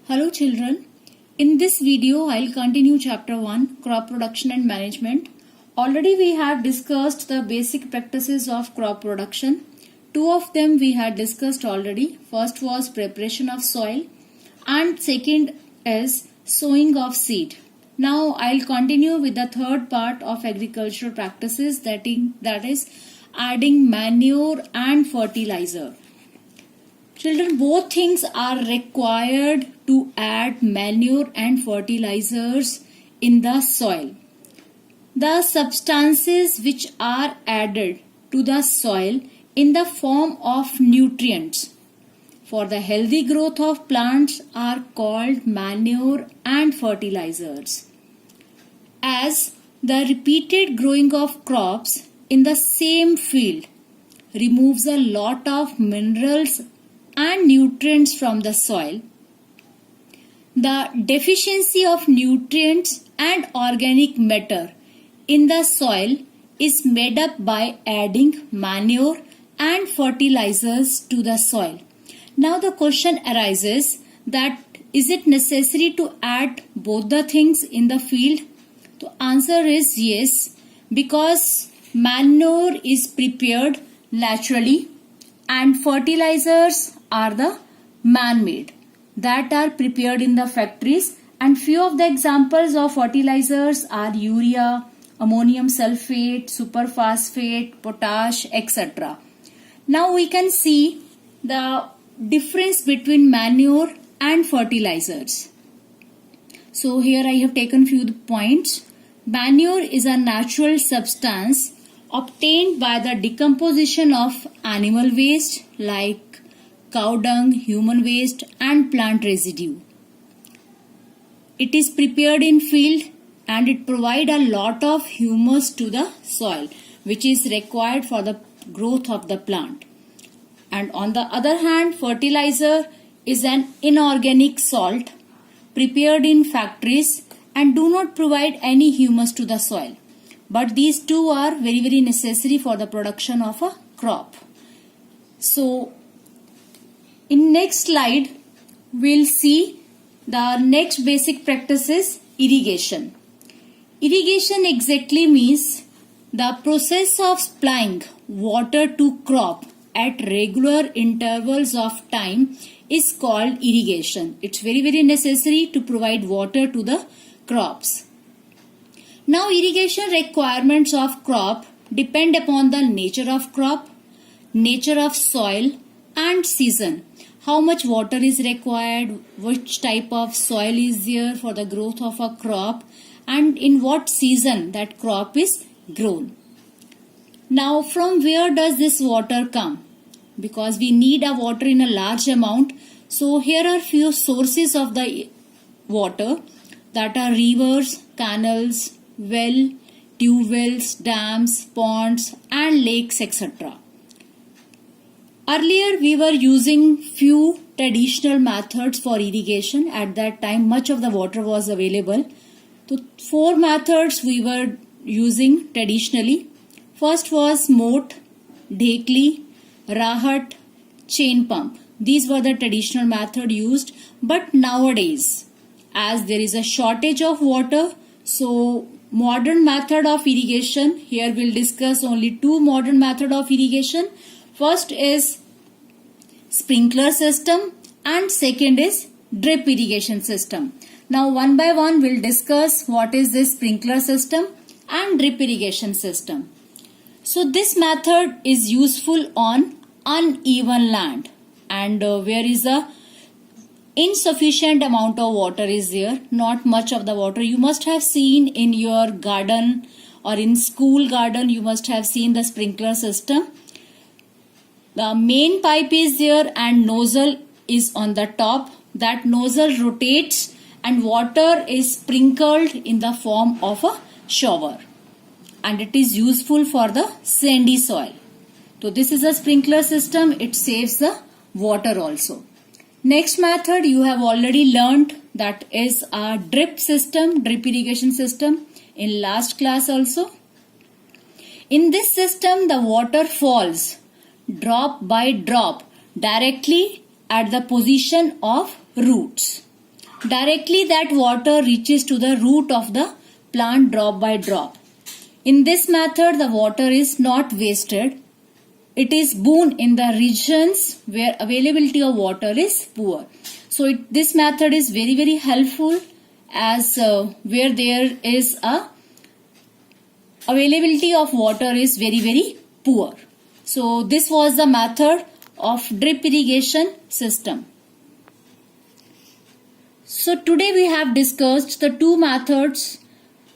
Hello children, in this video I'll continue chapter 1 crop production and management. Already we have discussed the basic practices of crop production. Two of them we had discussed already. First was preparation of soil and second is sowing of seed. Now I'll continue with the third part of agricultural practices, that is adding manure and fertilizer. Children, both things are required to add manure and fertilizers in the soil. The substances which are added to the soil in the form of nutrients for the healthy growth of plants are called manure and fertilizers. As the repeated growing of crops in the same field removes a lot of minerals and nutrients from the soil, the deficiency of nutrients and organic matter in the soil is made up by adding manure and fertilizers to the soil. Now the question arises that is it necessary to add both the things in the field? The answer is yes, because manure is prepared naturally and fertilizers are the man-made that are prepared in the factories, and few of the examples of fertilizers are urea, ammonium sulfate, superphosphate, potash, etc. Now we can see the difference between manure and fertilizers. So here I have taken few points. Manure is a natural substance obtained by the decomposition of animal waste like cow dung, human waste and plant residue. It is prepared in field and it provides a lot of humus to the soil which is required for the growth of the plant. And on the other hand, fertilizer is an inorganic salt prepared in factories and do not provide any humus to the soil. But these two are very necessary for the production of a crop. So in next slide we'll see the next basic practice is irrigation. Irrigation exactly means the process of supplying water to crop at regular intervals of time is called irrigation. It's very necessary to provide water to the crops. Now irrigation requirements of crop depend upon the nature of crop, nature of soil and season. How much water is required, which type of soil is there for the growth of a crop and in what season that crop is grown. Now from where does this water come? Because we need a water in a large amount. So here are few sources of the water, that are rivers, canals, well, tube wells, dams, ponds and lakes, etc. Earlier we were using few traditional methods for irrigation. At that time much of the water was available. So 4 methods we were using traditionally. First was moat, dhekli, rahat, chain pump. These were the traditional method used. But nowadays, as there is a shortage of water, so modern method of irrigation, here we'll discuss only 2 modern method of irrigation. First is sprinkler system and second is drip irrigation system. Now one by one we'll discuss what is this sprinkler system and drip irrigation system. So this method is useful on uneven land and where is a insufficient amount of water is there, not much of the water. You must have seen in your garden or in school garden, you must have seen the sprinkler system. The main pipe is there and nozzle is on the top. That nozzle rotates and water is sprinkled in the form of a shower. And it is useful for the sandy soil. So this is a sprinkler system. It saves the water also. Next method you have already learned, that is a drip system, drip irrigation system in last class also. In this system the water falls drop by drop directly at the position of roots. Directly that water reaches to the root of the plant drop by drop. In this method, the water is not wasted. It is boon in the regions where availability of water is poor. So this method is very helpful as where there is a availability of water is very poor. So this was the method of drip irrigation system. So today we have discussed the two methods.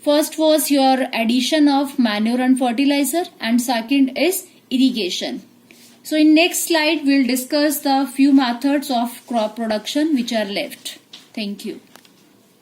First was your addition of manure and fertilizer, and second is irrigation. So in next slide we'll discuss the few methods of crop production which are left. Thank you.